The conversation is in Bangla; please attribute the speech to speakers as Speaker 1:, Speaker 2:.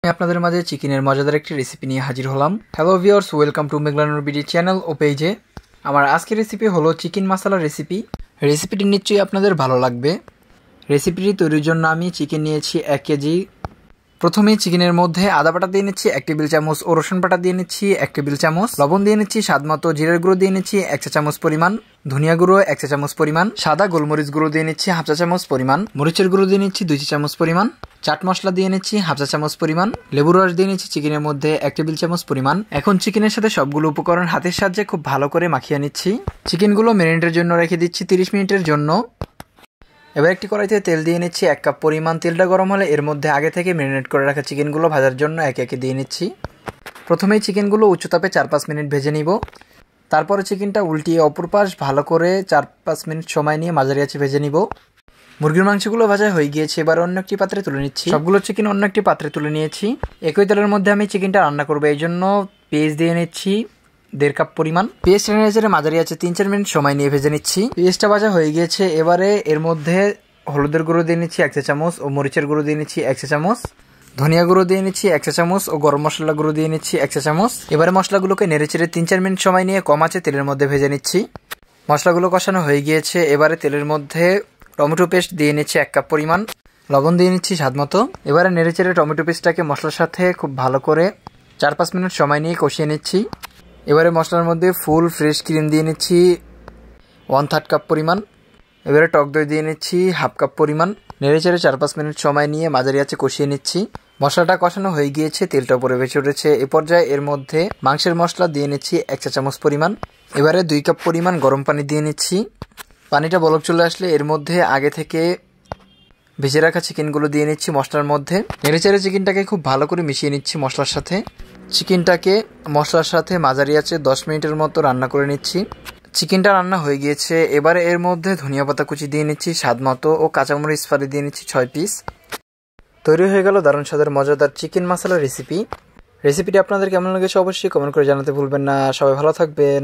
Speaker 1: আমি আপনাদের মাঝে চিকেনের মজাদার একটি রেসিপি নিয়ে হাজির হলাম। Hello viewers, welcome to Meghlanur BD channel ও পেজে। আমার আজকের রেসিপি হলো চিকেন মশলা রেসিপি। রেসিপিটি নিশ্চয়ই আপনাদের ভালো লাগবে। রেসিপিটি তৈরির জন্য আমি চিকেন নিয়েছি 1 কেজি। প্রথমেই চিকেনের মধ্যে আদা বাটা দিয়ে নিচ্ছি 1 টেবিল চামচ ও রসুন বাটা দিয়ে নিচ্ছি 1 টেবিল চামচ, লবণ দিয়ে নিচ্ছি স্বাদ মতো, জিরার গুঁড়ো দিয়ে নিচ্ছি 1 চা চামচ পরিমাণ, ধনিয়া গুঁড়ো 1 চা চামচ পরিমাণ, সাদা গোলমরিচ গুঁড়ো দিয়ে নিচ্ছি 1/2 চা চামচ পরিমাণ, মরিচের গুঁড়ো দিয়ে নিচ্ছি 2 চা চামচ পরিমাণ, চাট মশলা দিয়ে নিচ্ছি 1/2 চা চামচ পরিমাণ, লেবুর রস দিয়ে নিচ্ছি চিকেনের মধ্যে 1 টেবিল চামচ পরিমাণ। এখন চিকেনের সাথে সবগুলো উপকরণ হাতের সাহায্যে খুব ভালো করে মাখিয়ে নিচ্ছি। চিকেনগুলো ম্যারিনেটের জন্য রেখে দিচ্ছি 30 মিনিটের জন্য। এবার একটি কড়াইতে তেল দিয়ে নিচ্ছি 1 কাপ পরিমাণ। তেলটা গরম হলে এর মধ্যে আগে থেকে ম্যারিনেট করে রাখা চিকেনগুলো ভাজার জন্য একে একে দিয়ে নিচ্ছি। প্রথমেই চিকেনগুলো উচ্চ তাপে 4-5 মিনিট ভেজে নিব। তারপরে চিকেনটা উল্টিয়ে অপর পাশ ভালো করে 4-5 মিনিট সময় নিয়ে মাঝারি আঁচে ভেজে নিব। মুরগির মাংসগুলো ভাজা হয়ে গিয়েছে, এবার অন্য একটি পাত্রে তুলে নিচ্ছি। সবগুলো চিকেন অন্য একটি পাত্রে তুলে নিয়েছি। একই তেলের মধ্যে আমি চিকেনটা রান্না করবো, এই জন্য পেঁয়াজ দিয়ে নিচ্ছি 1.5 কাপ পরিমাণ। পেঁয়াজটা নেড়ে মাঝারি আছে 3-4 মিনিট সময় নিয়ে ভেজে নিচ্ছি। পেঁয়াজটা ভাজা হয়ে গিয়েছে, এবারে এর মধ্যে হলুদের গুঁড়ো দিয়ে নিচ্ছি 1 চা চামচ ও মরিচের গুঁড়ো দিয়ে নিচ্ছি 1 চা চামচ, ধনিয়া গুঁড়ো দিয়ে নিচ্ছি 1 চা চামচ ও গরম মশলা গুঁড়ো দিয়ে নিচ্ছি 1 চা চামচ। এবারে মশলাগুলোকে নেড়েচেড়ে 3-4 মিনিট সময় নিয়ে কম আঁচে তেলের মধ্যে ভেজে নিচ্ছি। মশলাগুলো কষানো হয়ে গিয়েছে, এবারে তেলের মধ্যে টমেটো পেস্ট দিয়ে নিচ্ছি 1 কাপ পরিমাণ, লবণ দিয়ে নিচ্ছি স্বাদ মতো। এবারে নেড়েচেড়ে টমেটো পেস্টটাকে মশলার সাথে খুব ভালো করে 4-5 মিনিট সময় নিয়ে কষিয়ে নিচ্ছি। এবারে মশলার মধ্যে ফুল ফ্রেশ ক্রিম দিয়ে নিচ্ছি 1/3 কাপ পরিমাণ। এবারে টক দই দিয়ে নিচ্ছি 1/2 কাপ পরিমাণ। নেড়েচেড়ে 4-5 মিনিট সময় নিয়ে মাঝারি আঁচে কষিয়ে নিচ্ছি। মশলাটা কষানো হয়ে গিয়েছে, তেলটা উপরে ভেসে উঠেছে। এ পর্যায়ে এর মধ্যে মাংসের মশলা দিয়ে নিচ্ছি 1 চা চামচ পরিমাণ। এবারে 2 কাপ পরিমাণ গরম পানি দিয়ে নিচ্ছি। পানিটা বলক চলে আসলে এর মধ্যে আগে থেকে ভেজে রাখা চিকেনগুলো দিয়ে নিচ্ছি মশলার মধ্যে। নেড়েচেড়ে চিকেনটাকে খুব ভালো করে মিশিয়ে নিচ্ছি মশলার সাথে। চিকেনটাকে মশলার সাথে মাঝারি আঁচে 10 মিনিটের মতো রান্না করে নিচ্ছি। চিকেনটা রান্না হয়ে গিয়েছে, এবারে এর মধ্যে ধনিয়া পাতা কুচি দিয়ে নিচ্ছি স্বাদ মতো ও কাঁচামরিচ ফালি দিয়ে নিচ্ছি 6 পিস। তৈরি হয়ে গেল দারুণ স্বাদের মজাদার চিকেন মশলা রেসিপি। রেসিপিটি আপনাদের কেমন লেগেছে অবশ্যই কমেন্ট করে জানাতে ভুলবেন না। সবাই ভালো থাকবেন।